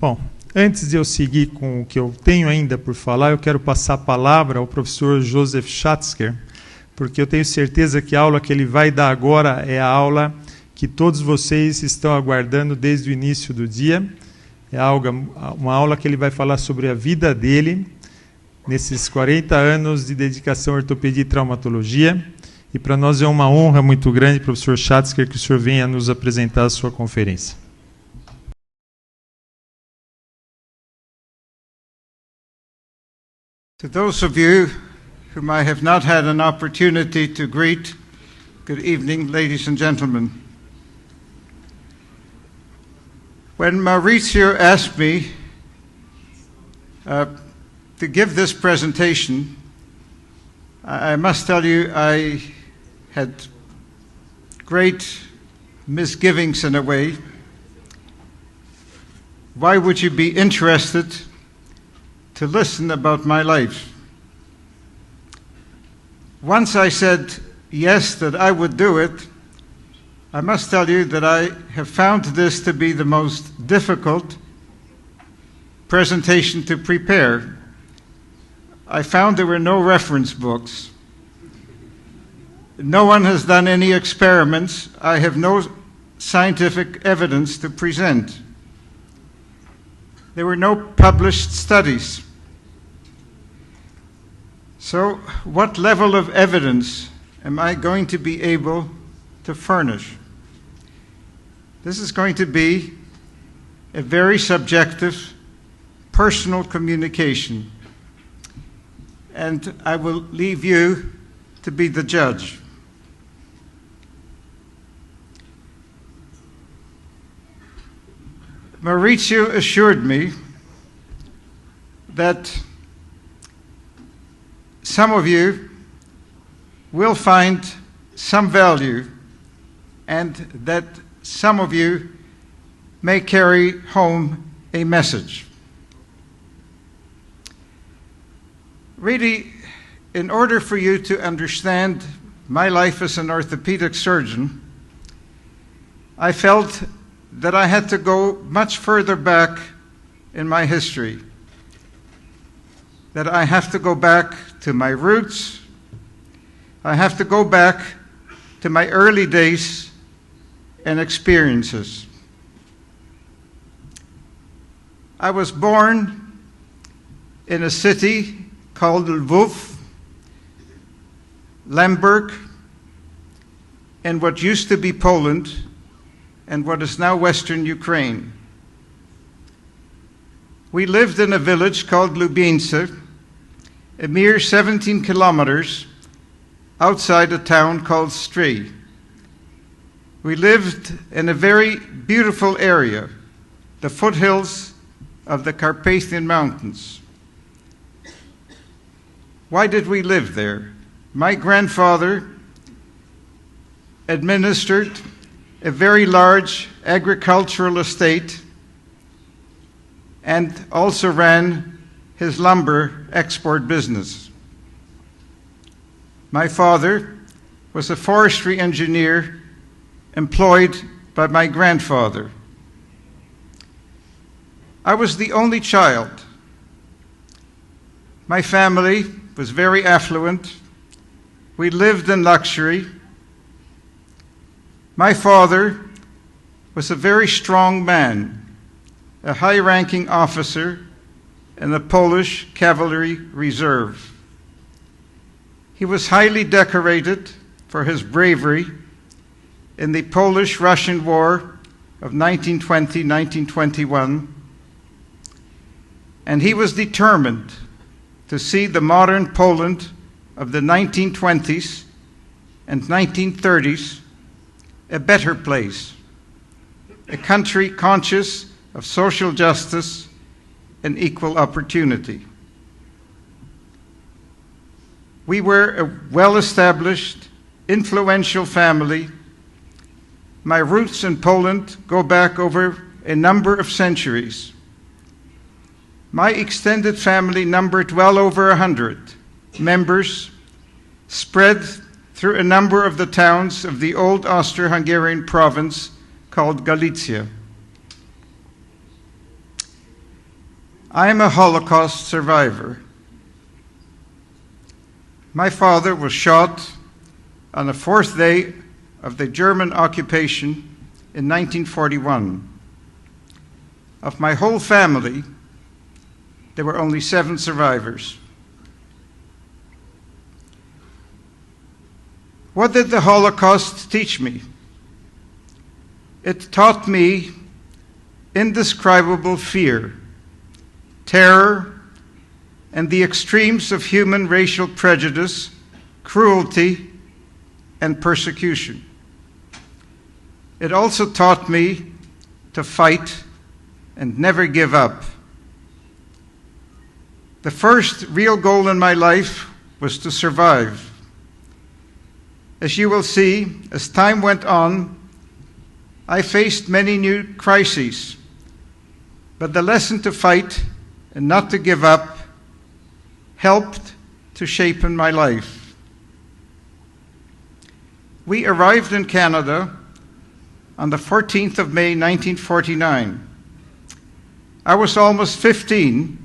Bom, antes de eu seguir com o que eu tenho ainda por falar, eu quero passar a palavra ao professor Joseph Schatzker, porque eu tenho certeza que a aula que ele vai dar agora é a aula que todos vocês estão aguardando desde o início do dia. É uma aula que ele vai falar sobre a vida dele, nesses 40 anos de dedicação à ortopedia e traumatologia. E para nós é uma honra muito grande, professor Schatzker, que o senhor venha nos apresentar a sua conferência. To those of you whom I have not had an opportunity to greet, good evening, ladies and gentlemen. When Mauricio asked me to give this presentation, I must tell you I had great misgivings in a way. Why would you be interested to listen about my life? Once I said yes, that I would do it, I must tell you that I have found this to be the most difficult presentation to prepare. I found there were no reference books. No one has done any experiments. I have no scientific evidence to present. There were no published studies. So, what level of evidence am I going to be able to furnish? This is going to be a very subjective, personal communication. And I will leave you to be the judge. Mauricio assured me that some of you will find some value and that some of you may carry home a message. Really, in order for you to understand my life as an orthopedic surgeon, I felt that I had to go much further back in my history, that I have to go back to my roots, I have to go back to my early days and experiences. I was born in a city called Lvov, Lemberg, in what used to be Poland and what is now Western Ukraine. We lived in a village called Lubińce, a mere 17 kilometers outside a town called Stry. We lived in a very beautiful area, the foothills of the Carpathian Mountains. Why did we live there? My grandfather administered a very large agricultural estate and also ran his lumber export business. My father was a forestry engineer employed by my grandfather. I was the only child. My family was very affluent. We lived in luxury. My father was a very strong man, a high-ranking officer in the Polish Cavalry Reserve. He was highly decorated for his bravery in the Polish-Russian War of 1920-1921, and he was determined to see the modern Poland of the 1920s and 1930s a better place, a country conscious of social justice and equal opportunity. We were a well-established, influential family. My roots in Poland go back over a number of centuries. My extended family numbered well over 100 members, spread through a number of the towns of the old Austro-Hungarian province called Galicia. I am a Holocaust survivor. My father was shot on the 4th day of the German occupation in 1941. Of my whole family, there were only 7 survivors. What did the Holocaust teach me? It taught me indescribable fear, terror, and the extremes of human racial prejudice, cruelty, and persecution. It also taught me to fight and never give up. The first real goal in my life was to survive. As you will see, as time went on, I faced many new crises, but the lesson to fight and not to give up helped to shape my life. We arrived in Canada on the 14th of May, 1949. I was almost 15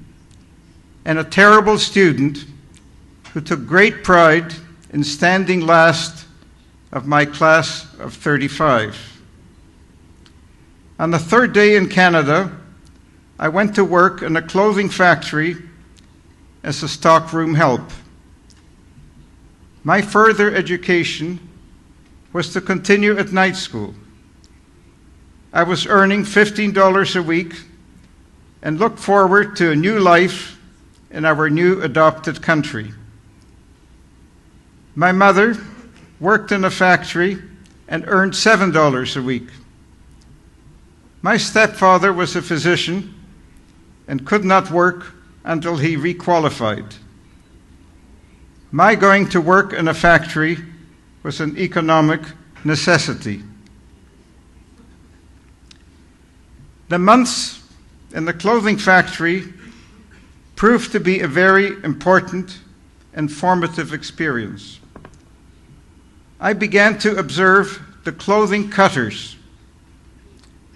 and a terrible student who took great pride in standing last of my class of 35. On the 3rd day in Canada, I went to work in a clothing factory as a stockroom help. My further education was to continue at night school. I was earning $15 a week and looked forward to a new life in our new adopted country. My mother worked in a factory and earned $7 a week. My stepfather was a physician and could not work until he requalified. My going to work in a factory was an economic necessity. The months in the clothing factory proved to be a very important and formative experience. I began to observe the clothing cutters,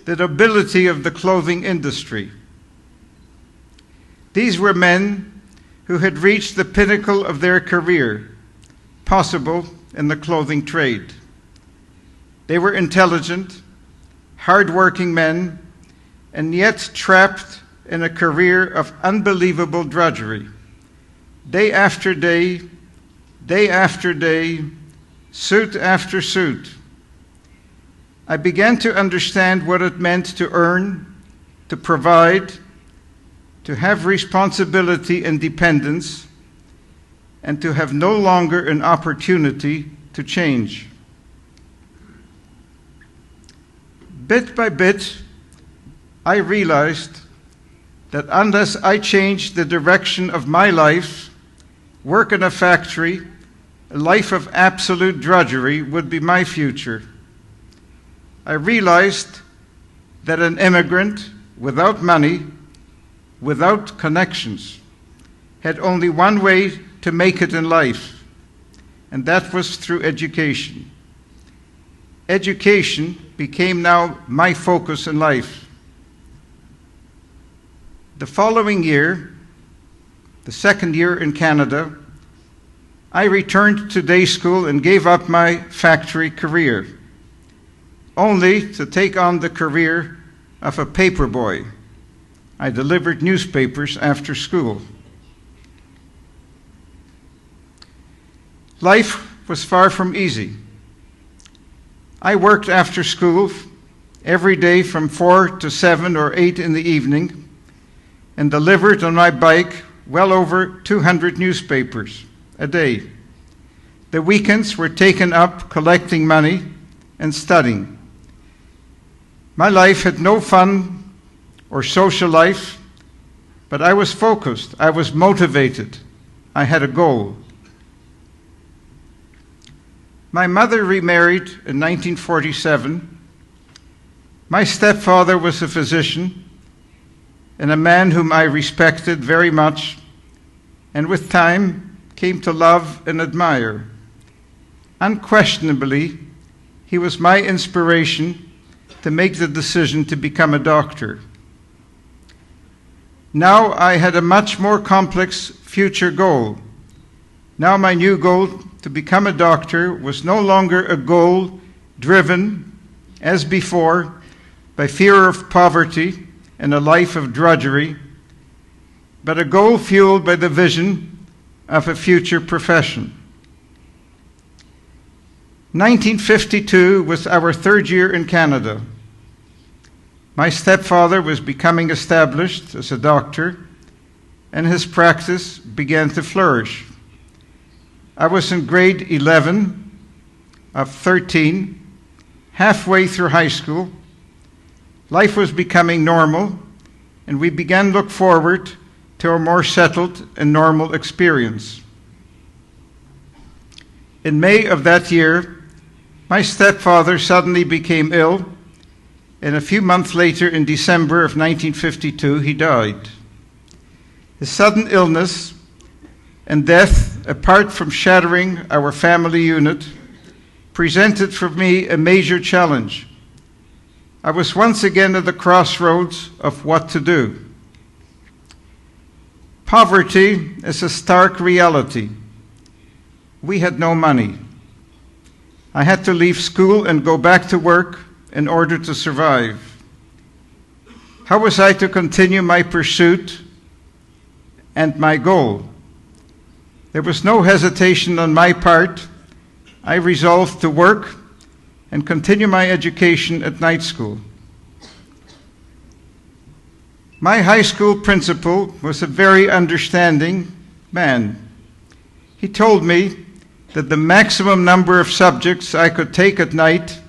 the nobility of the clothing industry. These were men who had reached the pinnacle of their career, possible in the clothing trade. They were intelligent, hard-working men, and yet trapped in a career of unbelievable drudgery. Day after day, suit after suit. I began to understand what it meant to earn, to provide, to have responsibility and dependence, and to have no longer an opportunity to change. Bit by bit, I realized that unless I changed the direction of my life, work in a factory, a life of absolute drudgery would be my future. I realized that an immigrant without money, without connections, had only one way to make it in life, and that was through education. Education became now my focus in life. The following year, the 2nd year in Canada, I returned to day school and gave up my factory career, only to take on the career of a paperboy. I delivered newspapers after school. Life was far from easy. I worked after school every day from 4 to 7 or 8 in the evening and delivered on my bike well over 200 newspapers a day. The weekends were taken up collecting money and studying. My life had no fun or social life, but I was focused, I was motivated, I had a goal. My mother remarried in 1947. My stepfather was a physician and a man whom I respected very much, and with time came to love and admire. Unquestionably, he was my inspiration to make the decision to become a doctor. Now I had a much more complex future goal. Now my new goal to become a doctor was no longer a goal driven, as before, by fear of poverty and a life of drudgery, but a goal fueled by the vision of a future profession. 1952 was our third year in Canada. My stepfather was becoming established as a doctor, and his practice began to flourish. I was in grade 11 of 13, halfway through high school. Life was becoming normal, and we began to look forward to a more settled and normal experience. In May of that year, my stepfather suddenly became ill, and a few months later, in December of 1952, he died. His sudden illness and death, apart from shattering our family unit, presented for me a major challenge. I was once again at the crossroads of what to do. Poverty is a stark reality. We had no money. I had to leave school and go back to work in order to survive. How was I to continue my pursuit and my goal? There was no hesitation on my part. I resolved to work and continue my education at night school. My high school principal was a very understanding man. He told me that the maximum number of subjects I could take at night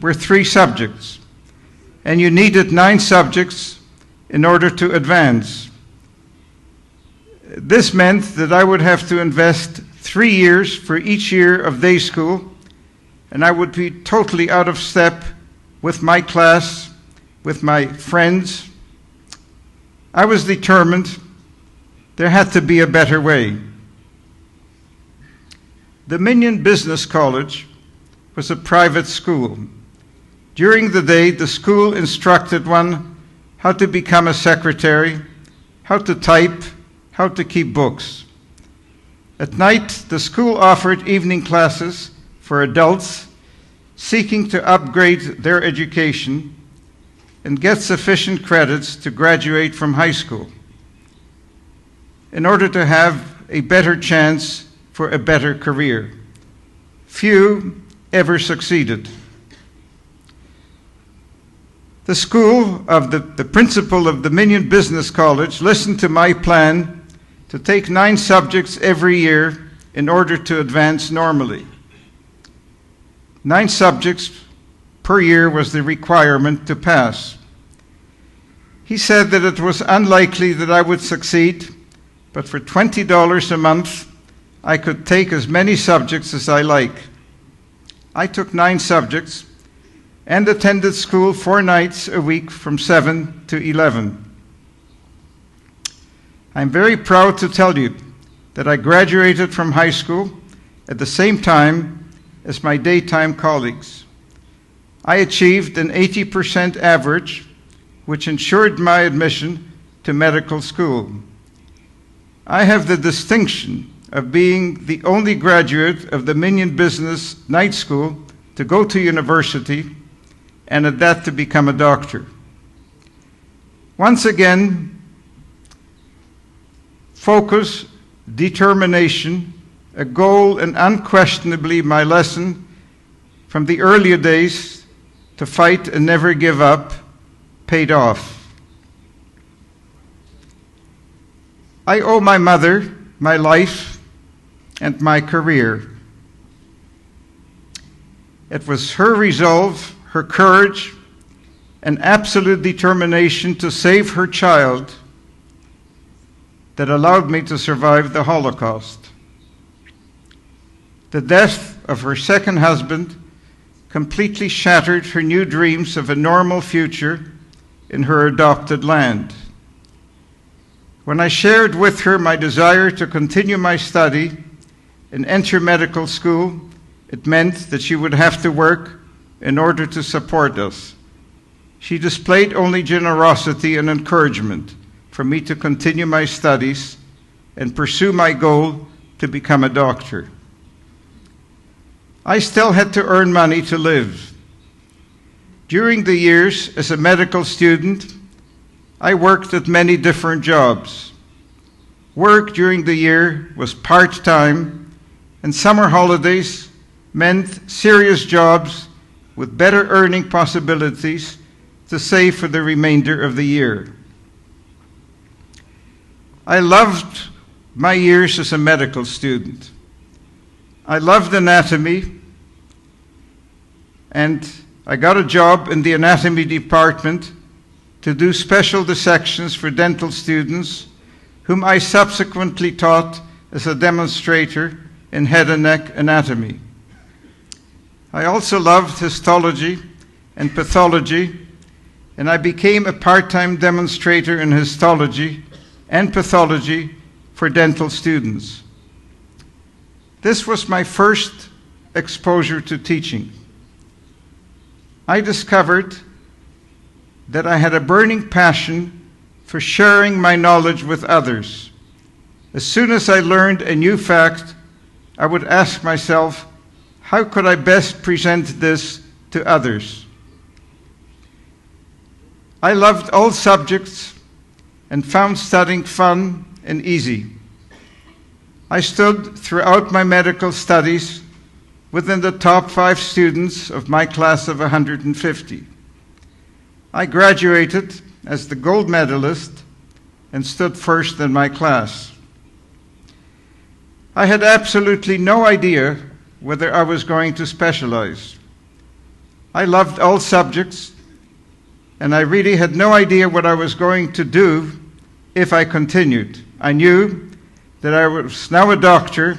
were 3 subjects, and you needed 9 subjects in order to advance. This meant that I would have to invest 3 years for each year of day school, and I would be totally out of step with my class, with my friends. I was determined there had to be a better way. The Minion Business College was a private school. During the day, the school instructed one how to become a secretary, how to type, how to keep books. At night, the school offered evening classes for adults seeking to upgrade their education and get sufficient credits to graduate from high school in order to have a better chance for a better career. Few ever succeeded. The school of the principal of the Minion Business College listened to my plan to take 9 subjects every year in order to advance normally. 9 subjects per year was the requirement to pass. He said that it was unlikely that I would succeed, but for $20 a month, I could take as many subjects as I like. I took 9 subjects and attended school 4 nights a week from 7 to 11. I'm very proud to tell you that I graduated from high school at the same time as my daytime colleagues. I achieved an 80% average, which ensured my admission to medical school. I have the distinction of being the only graduate of the Minion Business Night School to go to university, and at that to become a doctor. Once again, focus, determination, a goal, and unquestionably my lesson from the earlier days to fight and never give up paid off. I owe my mother my life and my career. It was her resolve, her courage, and absolute determination to save her child that allowed me to survive the Holocaust. The death of her second husband completely shattered her new dreams of a normal future in her adopted land. When I shared with her my desire to continue my study and enter medical school, it meant that she would have to work in order to support us. She displayed only generosity and encouragement. for me to continue my studies and pursue my goal to become a doctor. I still had to earn money to live. During the years as a medical student, I worked at many different jobs. Work during the year was part-time, and summer holidays meant serious jobs with better earning possibilities to save for the remainder of the year. I loved my years as a medical student. I loved anatomy, and I got a job in the anatomy department to do special dissections for dental students, whom I subsequently taught as a demonstrator in head and neck anatomy. I also loved histology and pathology, and I became a part-time demonstrator in histology and pathology for dental students. This was my first exposure to teaching. I discovered that I had a burning passion for sharing my knowledge with others. As soon as I learned a new fact, I would ask myself, how could I best present this to others? I loved all subjects and found studying fun and easy. I stood throughout my medical studies within the top 5 students of my class of 150. I graduated as the gold medalist and stood first in my class. I had absolutely no idea whether I was going to specialize. I loved all subjects, and I really had no idea what I was going to do if I continued. I knew that I was now a doctor,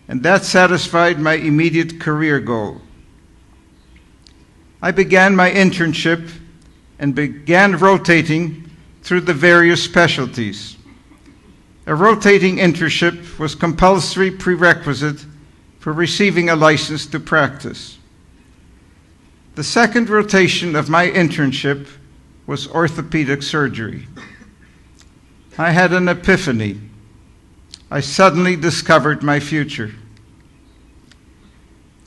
and that satisfied my immediate career goal. I began my internship and began rotating through the various specialties. A rotating internship was compulsory prerequisite for receiving a license to practice. The second rotation of my internship was orthopedic surgery. I had an epiphany. I suddenly discovered my future.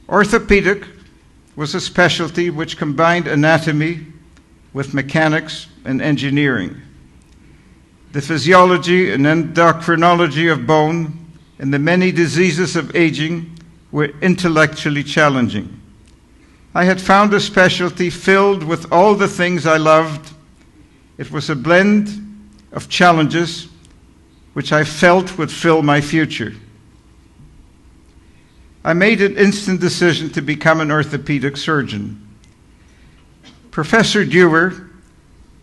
Orthopedic was a specialty which combined anatomy with mechanics and engineering. The physiology and endocrinology of bone and the many diseases of aging were intellectually challenging. I had found a specialty filled with all the things I loved. It was a blend of challenges which I felt would fill my future. I made an instant decision to become an orthopedic surgeon. Professor Dewar,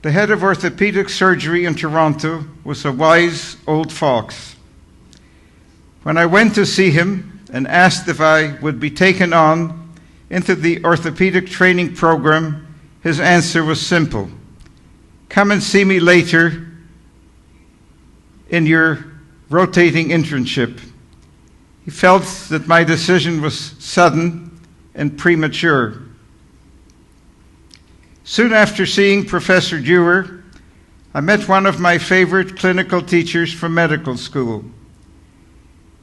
the head of orthopedic surgery in Toronto, was a wise old fox. When I went to see him and asked if I would be taken on into the orthopedic training program, his answer was simple: come and see me later in your rotating internship. He felt that my decision was sudden and premature. Soon after seeing Professor Dewar, I met one of my favorite clinical teachers from medical school.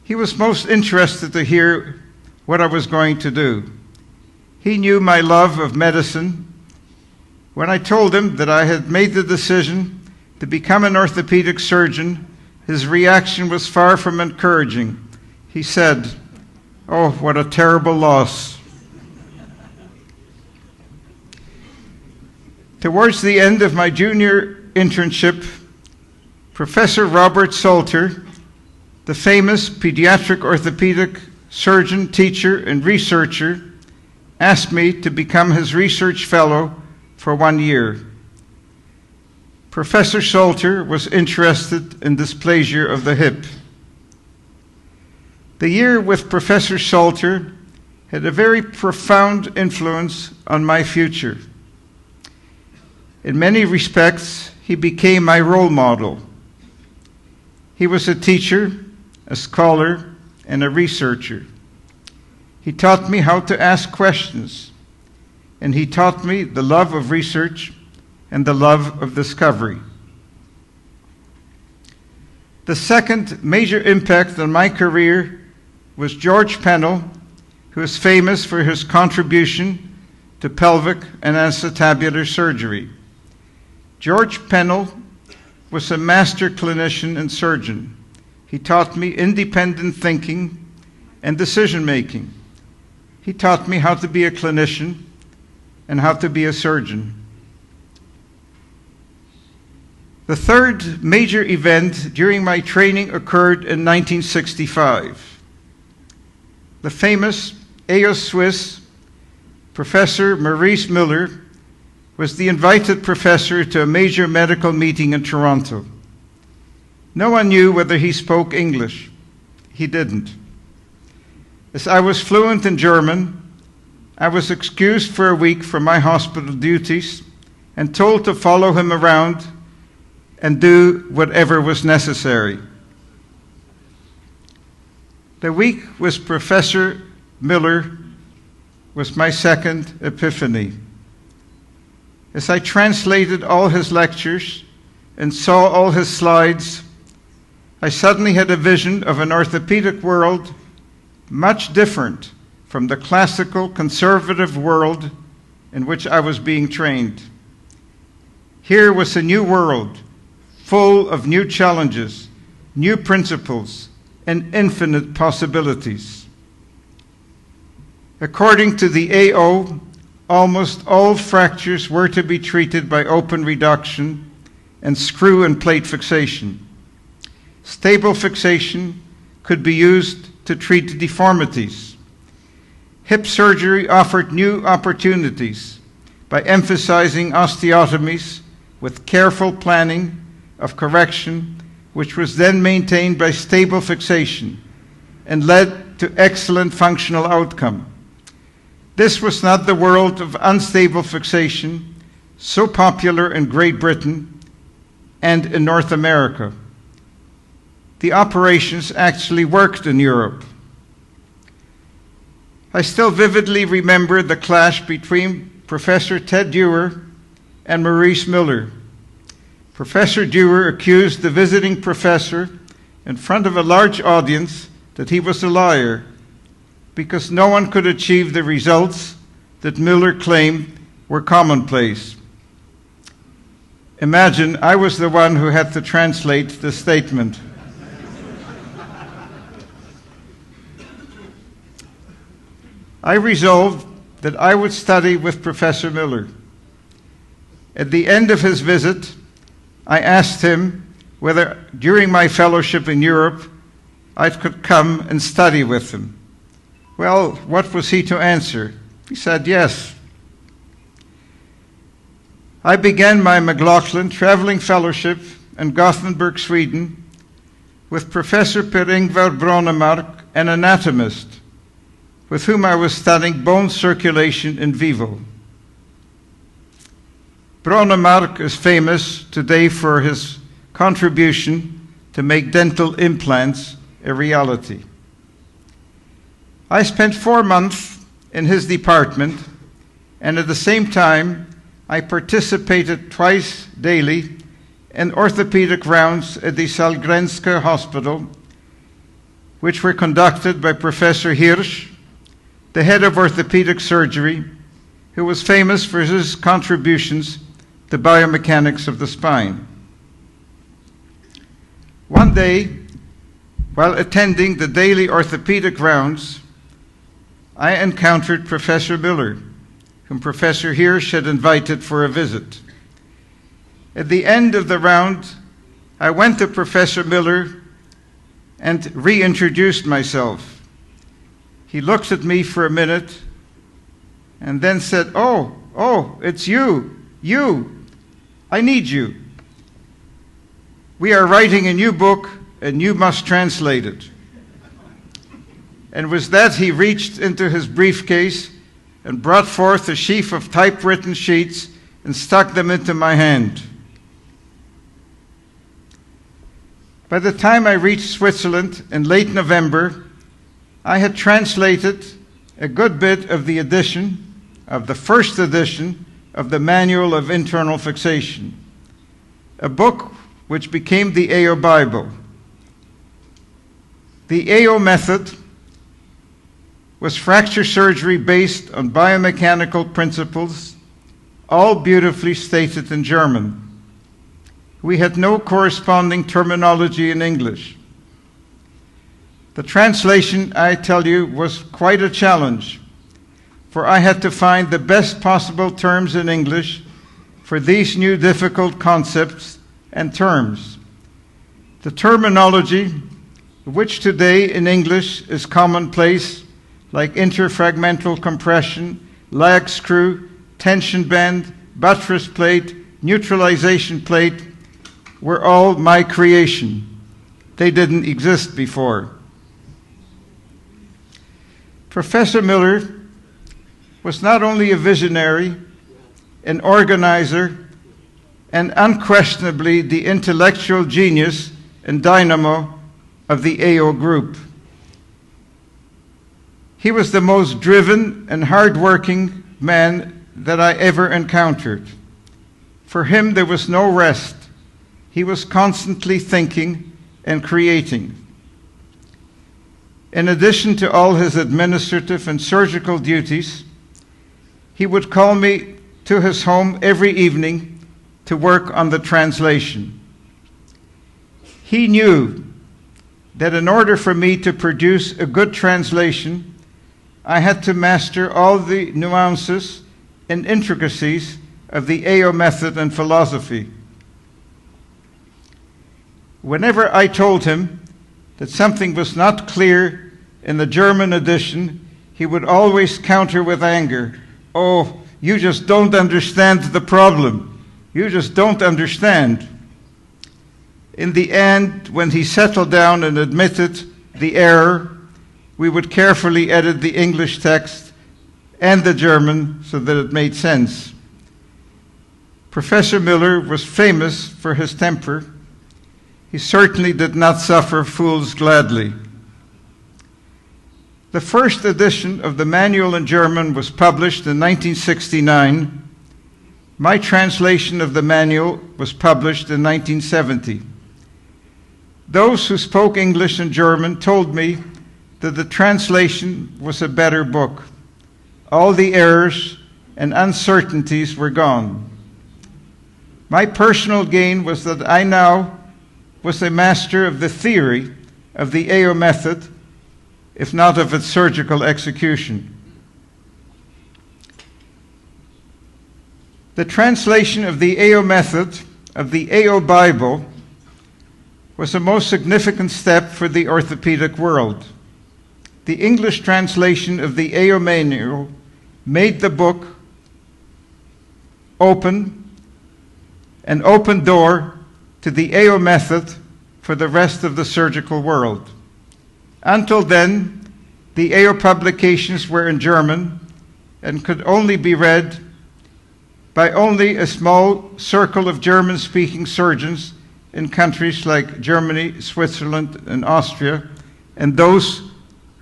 He was most interested to hear what I was going to do. He knew my love of medicine. When I told him that I had made the decision to become an orthopedic surgeon, his reaction was far from encouraging. He said, "Oh, what a terrible loss." Towards the end of my junior internship, Professor Robert Salter, the famous pediatric orthopedic surgeon, teacher, and researcher, asked me to become his research fellow for 1 year. Professor Salter was interested in dysplasia of the hip. The year with Professor Salter had a very profound influence on my future. In many respects, he became my role model. He was a teacher, a scholar, and a researcher. He taught me how to ask questions, and he taught me the love of research and the love of discovery. The second major impact on my career was George Pennell, who is famous for his contribution to pelvic and acetabular surgery. George Pennell was a master clinician and surgeon. He taught me independent thinking and decision-making. He taught me how to be a clinician and how to be a surgeon. The third major event during my training occurred in 1965. The famous EOS Swiss Professor Maurice Miller was the invited professor to a major medical meeting in Toronto. No one knew whether he spoke English. He didn't. As I was fluent in German, I was excused for a week from my hospital duties and told to follow him around and do whatever was necessary. The week with Professor Miller was my second epiphany. As I translated all his lectures and saw all his slides, I suddenly had a vision of an orthopedic world much different from the classical conservative world in which I was being trained. Here was a new world, full of new challenges, new principles, and infinite possibilities. According to the AO, almost all fractures were to be treated by open reduction and screw and plate fixation. Stable fixation could be used to treat deformities. Hip surgery offered new opportunities by emphasizing osteotomies with careful planning of correction, which was then maintained by stable fixation and led to excellent functional outcome. This was not the world of unstable fixation, so popular in Great Britain and in North America. The operations actually worked in Europe. I still vividly remember the clash between Professor Ted Dewar and Maurice Miller. Professor Dewar accused the visiting professor in front of a large audience that he was a liar because no one could achieve the results that Miller claimed were commonplace. Imagine I was the one who had to translate the statement. I resolved that I would study with Professor Miller. At the end of his visit, I asked him whether during my fellowship in Europe I could come and study with him. Well, what was he to answer? He said yes. I began my McLaughlin traveling fellowship in Gothenburg, Sweden, with Professor Per-Ingvar Brånemark, an anatomist, with whom I was studying bone circulation in vivo. Brånemark is famous today for his contribution to make dental implants a reality. I spent 4 months in his department, and at the same time, I participated twice daily in orthopedic rounds at the Sahlgrenska Hospital, which were conducted by Professor Hirsch, the head of orthopedic surgery, who was famous for his contributions to biomechanics of the spine. One day, while attending the daily orthopedic rounds, I encountered Professor Miller, whom Professor Hirsch had invited for a visit. At the end of the round, I went to Professor Miller and reintroduced myself. He looked at me for a minute and then said, Oh, it's you. I need you. We are writing a new book and you must translate it. And with that, he reached into his briefcase and brought forth a sheaf of typewritten sheets and stuck them into my hand. By the time I reached Switzerland in late November, I had translated a good bit of the first edition of the Manual of Internal Fixation, a book which became the AO Bible. The AO method was fracture surgery based on biomechanical principles, all beautifully stated in German. We had no corresponding terminology in English. The translation, I tell you, was quite a challenge, for I had to find the best possible terms in English for these new difficult concepts and terms. The terminology, which today in English is commonplace, like interfragmental compression, lag screw, tension band, buttress plate, neutralization plate, were all my creation. They didn't exist before. Professor Miller was not only a visionary, an organizer, and unquestionably the intellectual genius and dynamo of the AO group. He was the most driven and hard-working man that I ever encountered. For him, there was no rest. He was constantly thinking and creating. In addition to all his administrative and surgical duties, he would call me to his home every evening to work on the translation. He knew that in order for me to produce a good translation, I had to master all the nuances and intricacies of the AO method and philosophy. Whenever I told him that something was not clear in the German edition, he would always counter with anger. "Oh, you just don't understand the problem. You just don't understand." In the end, when he settled down and admitted the error, we would carefully edit the English text and the German so that it made sense. Professor Miller was famous for his temper. He certainly did not suffer fools gladly. The first edition of the manual in German was published in 1969. My translation of the manual was published in 1970. Those who spoke English and German told me that the translation was a better book. All the errors and uncertainties were gone. My personal gain was that I now was a master of the theory of the AO method, if not of its surgical execution. The translation of the AO method of the AO Bible was a most significant step for the orthopedic world. The English translation of the AO manual made the book an open door to the AO method for the rest of the surgical world. Until then, the AO publications were in German and could only be read by only a small circle of German-speaking surgeons in countries like Germany, Switzerland, and Austria, and those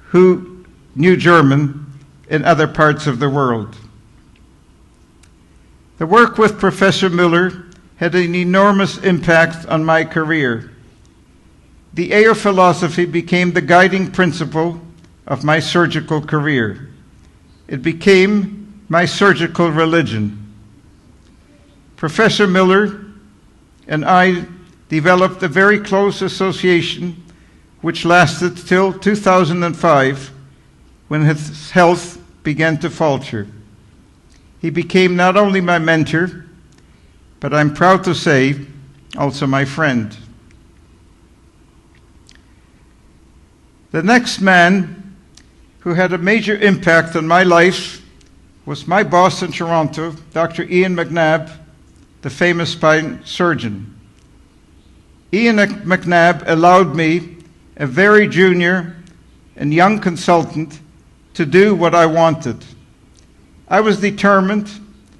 who knew German in other parts of the world. The work with Professor Miller had an enormous impact on my career. The AO philosophy became the guiding principle of my surgical career. It became my surgical religion. Professor Miller and I developed a very close association which lasted till 2005, when his health began to falter. He became not only my mentor, but I'm proud to say, also my friend. The next man who had a major impact on my life was my boss in Toronto, Dr. Ian McNabb, the famous spine surgeon. Ian McNabb allowed me, a very junior and young consultant, to do what I wanted. I was determined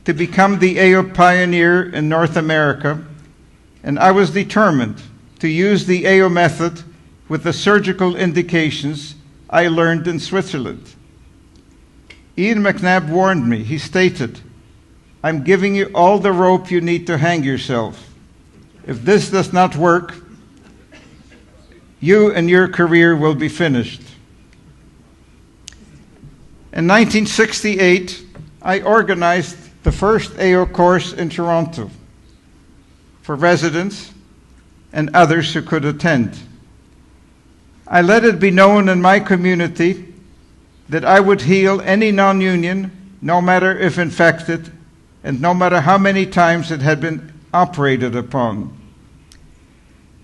to become the AO pioneer in North America, and I was determined to use the AO method with the surgical indications I learned in Switzerland. Ian McNabb warned me. He stated, "I'm giving you all the rope you need to hang yourself. If this does not work," you and your career will be finished. In 1968, I organized the first AO course in Toronto for residents and others who could attend. I let it be known in my community that I would heal any non-union, no matter if infected, and no matter how many times it had been operated upon.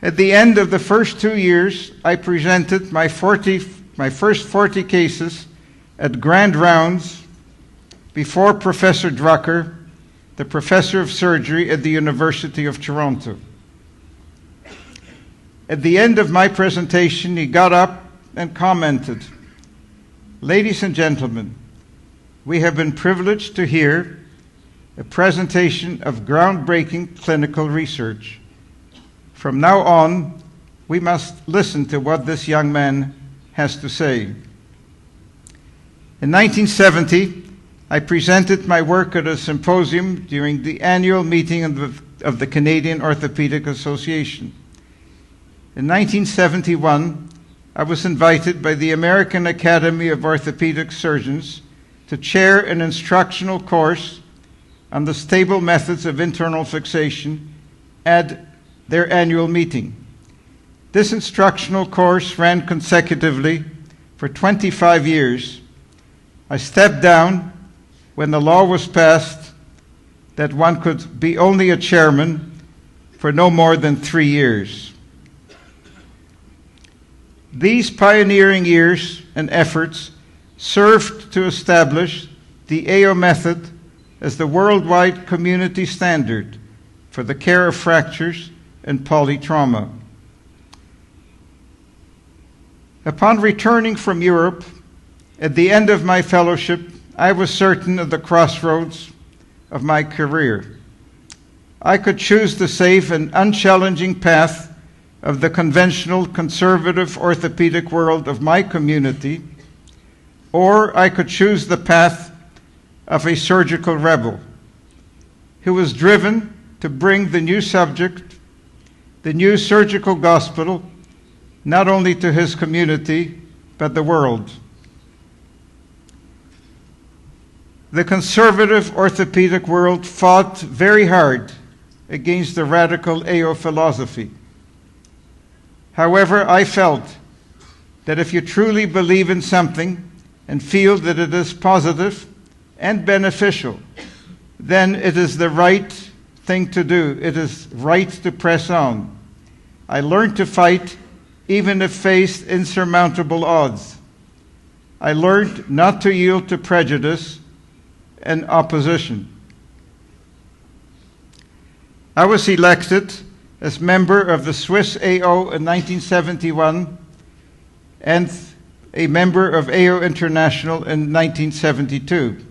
At the end of the first 2 years, I presented my first 40 cases at grand rounds before Professor Drucker, the professor of surgery at the University of Toronto. At the end of my presentation, he got up and commented, "Ladies and gentlemen, we have been privileged to hear a presentation of groundbreaking clinical research. From now on, we must listen to what this young man has to say." In 1970, I presented my work at a symposium during the annual meeting of the Canadian Orthopedic Association. In 1971, I was invited by the American Academy of Orthopedic Surgeons to chair an instructional course on the stable methods of internal fixation at their annual meeting. This instructional course ran consecutively for 25 years. I stepped down when the law was passed that one could be only a chairman for no more than 3 years. These pioneering years and efforts served to establish the AO method as the worldwide community standard for the care of fractures and polytrauma. Upon returning from Europe, at the end of my fellowship, I was certain of the crossroads of my career. I could choose the safe and unchallenging path of the conventional conservative orthopedic world of my community, or I could choose the path of a surgical rebel who was driven to bring the new subject, the new surgical gospel, not only to his community, but the world. The conservative orthopedic world fought very hard against the radical AO philosophy. However, I felt that if you truly believe in something and feel that it is positive and beneficial, then it is the right thing to do. It is right to press on. I learned to fight even if faced insurmountable odds. I learned not to yield to prejudice and opposition. I was elected as member of the Swiss AO in 1971 and a member of AO International in 1972.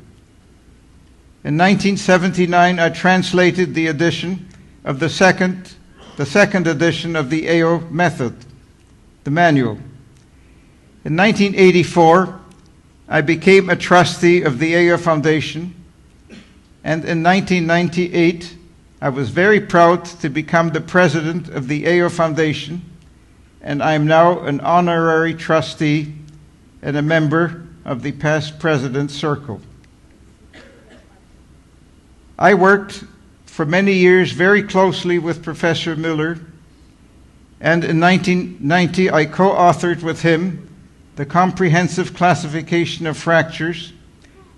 In 1979, I translated the edition of the second edition of the AO method, the manual. In 1984, I became a trustee of the AO Foundation, and in 1998, I was very proud to become the president of the AO Foundation, and I am now an honorary trustee and a member of the past president's circle. I worked for many years very closely with Professor Müller, and in 1990 I co-authored with him the comprehensive classification of fractures,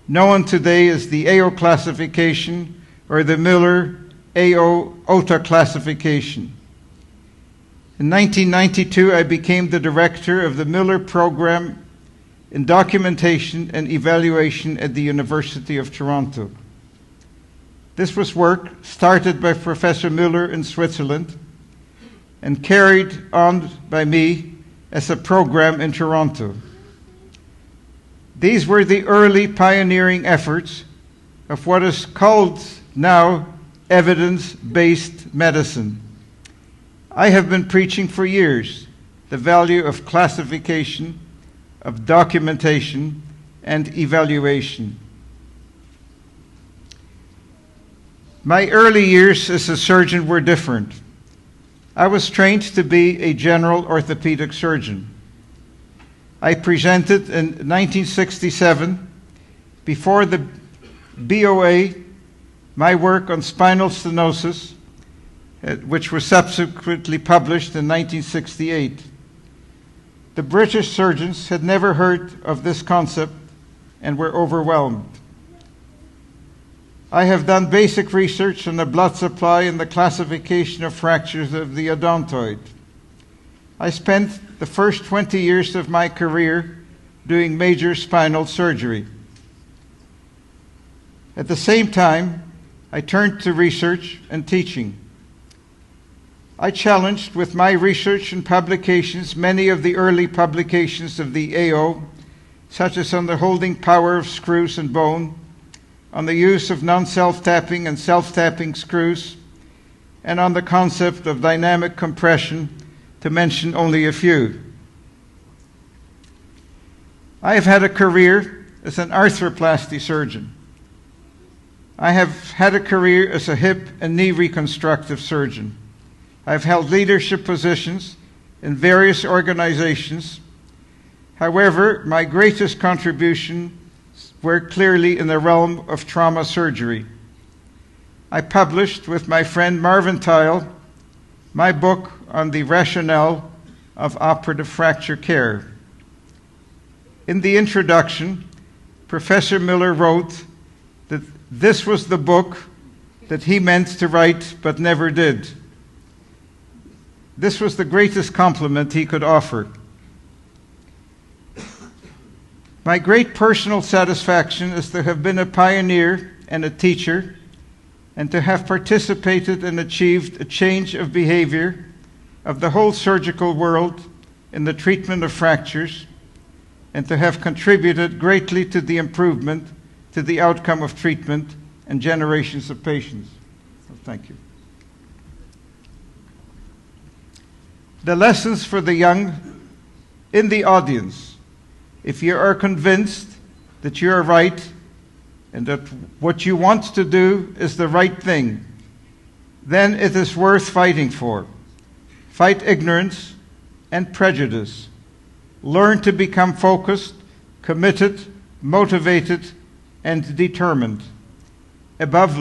known today as the AO classification or the Müller AO OTA classification. In 1992, I became the director of the Müller program in documentation and evaluation at the University of Toronto. This was work started by Professor Müller in Switzerland and carried on by me as a program in Toronto. These were the early pioneering efforts of what is called now evidence-based medicine. I have been preaching for years the value of classification, of documentation, and evaluation. My early years as a surgeon were different. I was trained to be a general orthopedic surgeon. I presented in 1967, before the BOA, my work on spinal stenosis, which was subsequently published in 1968. The British surgeons had never heard of this concept and were overwhelmed. I have done basic research on the blood supply and the classification of fractures of the odontoid. I spent the first 20 years of my career doing major spinal surgery. At the same time, I turned to research and teaching. I challenged with my research and publications many of the early publications of the AO, such as on the holding power of screws and bone, on the use of non-self-tapping and self-tapping screws, and on the concept of dynamic compression, to mention only a few. I have had a career as an arthroplasty surgeon. I have had a career as a hip and knee reconstructive surgeon. I've held leadership positions in various organizations. However, my greatest contribution were clearly in the realm of trauma surgery. I published with my friend Marvin Tile my book on the rationale of operative fracture care. In the introduction, Professor Miller wrote that this was the book that he meant to write but never did. This was the greatest compliment he could offer. My great personal satisfaction is to have been a pioneer and a teacher, and to have participated and achieved a change of behavior of the whole surgical world in the treatment of fractures, and to have contributed greatly to the improvement, to the outcome of treatment and generations of patients. So thank you. The lessons for the young in the audience. If you are convinced that you are right and that what you want to do is the right thing, then it is worth fighting for. Fight ignorance and prejudice. Learn to become focused, committed, motivated, and determined. Above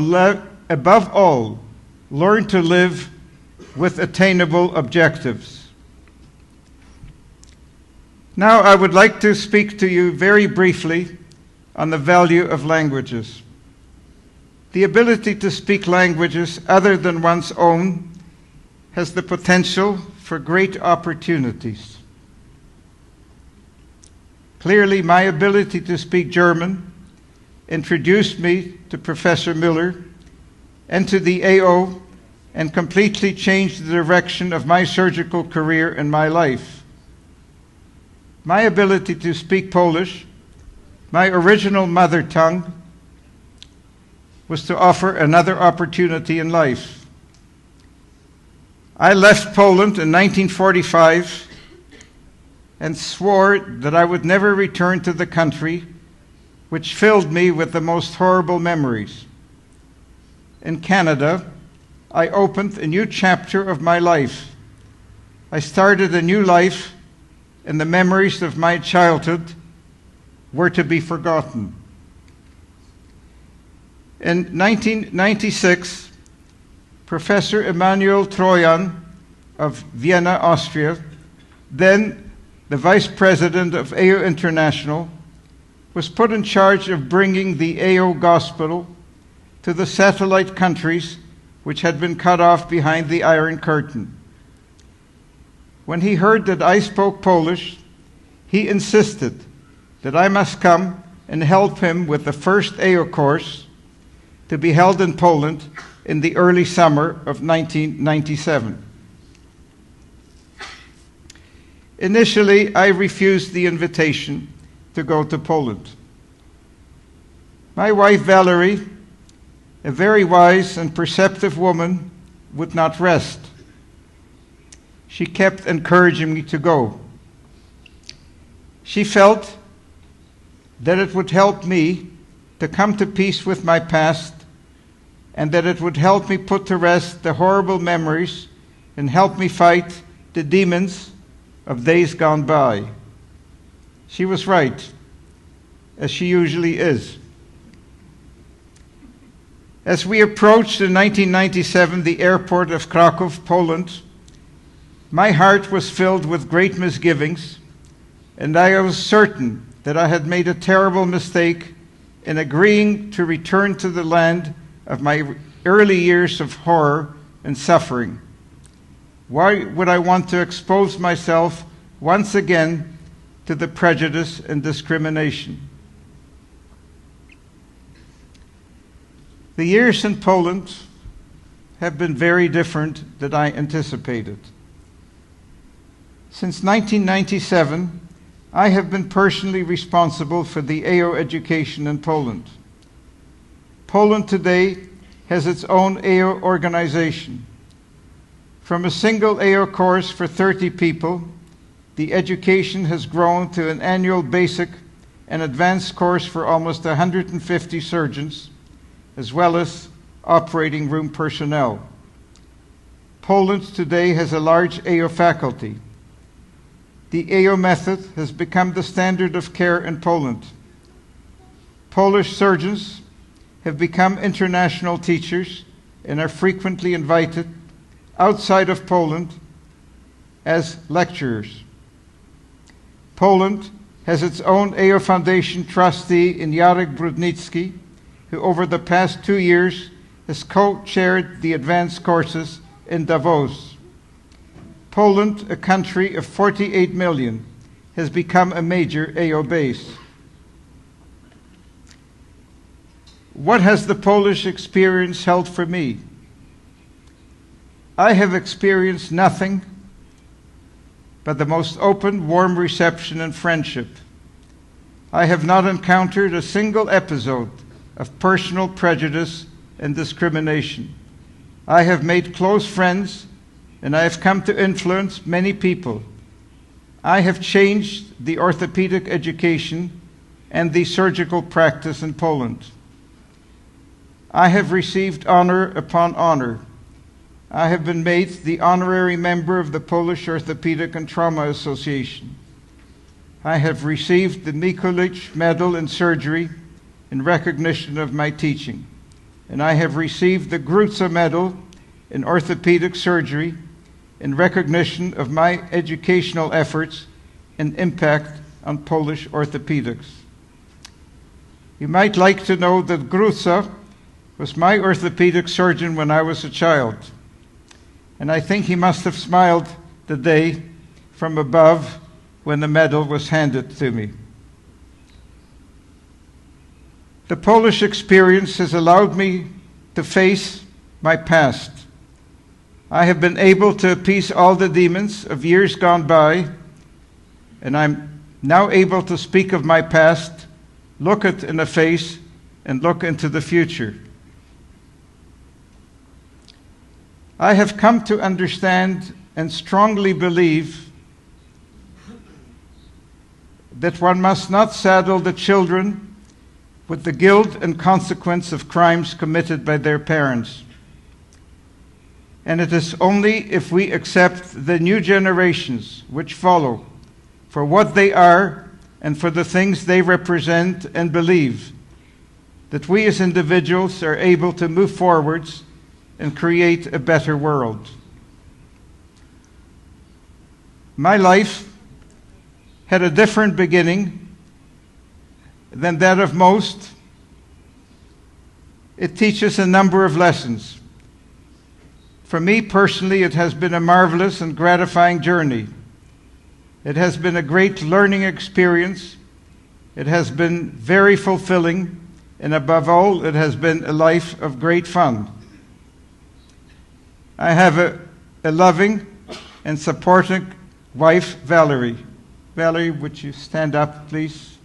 all, learn to live with attainable objectives. Now I would like to speak to you very briefly on the value of languages. The ability to speak languages other than one's own has the potential for great opportunities. Clearly, my ability to speak German introduced me to Professor Miller and to the AO, and completely changed the direction of my surgical career and my life. My ability to speak Polish, my original mother tongue, was to offer another opportunity in life. I left Poland in 1945 and swore that I would never return to the country, which filled me with the most horrible memories. In Canada, I opened a new chapter of my life. I started a new life, and the memories of my childhood were to be forgotten. In 1996, Professor Emanuel Trojan of Vienna, Austria, then the vice president of AO International, was put in charge of bringing the AO gospel to the satellite countries which had been cut off behind the Iron Curtain. When he heard that I spoke Polish, he insisted that I must come and help him with the first AO course to be held in Poland in the early summer of 1997. Initially, I refused the invitation to go to Poland. My wife Valerie, a very wise and perceptive woman, would not rest. She kept encouraging me to go. She felt that it would help me to come to peace with my past, and that it would help me put to rest the horrible memories and help me fight the demons of days gone by. She was right, as she usually is. As we approached in 1997 the airport of Krakow, Poland, my heart was filled with great misgivings, and I was certain that I had made a terrible mistake in agreeing to return to the land of my early years of horror and suffering. Why would I want to expose myself once again to the prejudice and discrimination? The years in Poland have been very different than I anticipated. Since 1997, I have been personally responsible for the AO education in Poland. Poland today has its own AO organization. From a single AO course for 30 people, the education has grown to an annual basic and advanced course for almost 150 surgeons, as well as operating room personnel. Poland today has a large AO faculty. The AO method has become the standard of care in Poland. Polish surgeons have become international teachers and are frequently invited outside of Poland as lecturers. Poland has its own AO Foundation trustee in Jarek Brudnicki, who over the past 2 years has co-chaired the advanced courses in Davos. Poland, a country of 48 million, has become a major AO base. What has the Polish experience held for me? I have experienced nothing but the most open, warm reception and friendship. I have not encountered a single episode of personal prejudice and discrimination. I have made close friends, and I have come to influence many people. I have changed the orthopedic education and the surgical practice in Poland. I have received honor upon honor. I have been made the honorary member of the Polish Orthopedic and Trauma Association. I have received the Mikulicz Medal in Surgery in recognition of my teaching, and I have received the Grutza Medal in Orthopedic Surgery in recognition of my educational efforts and impact on Polish orthopedics. You might like to know that Grutza was my orthopedic surgeon when I was a child, and I think he must have smiled the day from above when the medal was handed to me. The Polish experience has allowed me to face my past. I have been able to appease all the demons of years gone by, and I'm now able to speak of my past, look it in the face, and look into the future. I have come to understand and strongly believe that one must not saddle the children with the guilt and consequence of crimes committed by their parents. And it is only if we accept the new generations which follow for what they are and for the things they represent and believe that we as individuals are able to move forwards and create a better world. My life had a different beginning than that of most. It teaches a number of lessons. For me personally, it has been a marvelous and gratifying journey. It has been a great learning experience. It has been very fulfilling, and above all, it has been a life of great fun. I have a loving and supporting wife, Valerie. Valerie, would you stand up, please?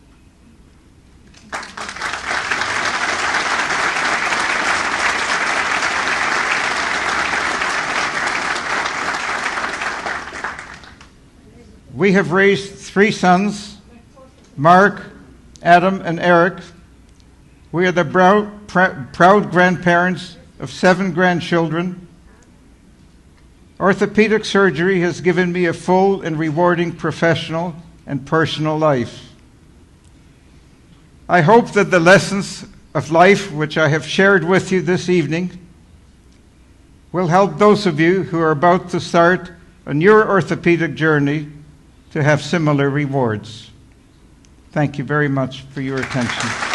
We have raised 3 sons, Mark, Adam, and Eric. We are the proud grandparents of 7 grandchildren. Orthopedic surgery has given me a full and rewarding professional and personal life. I hope that the lessons of life which I have shared with you this evening will help those of you who are about to start on your orthopedic journey to have similar rewards. Thank you very much for your attention.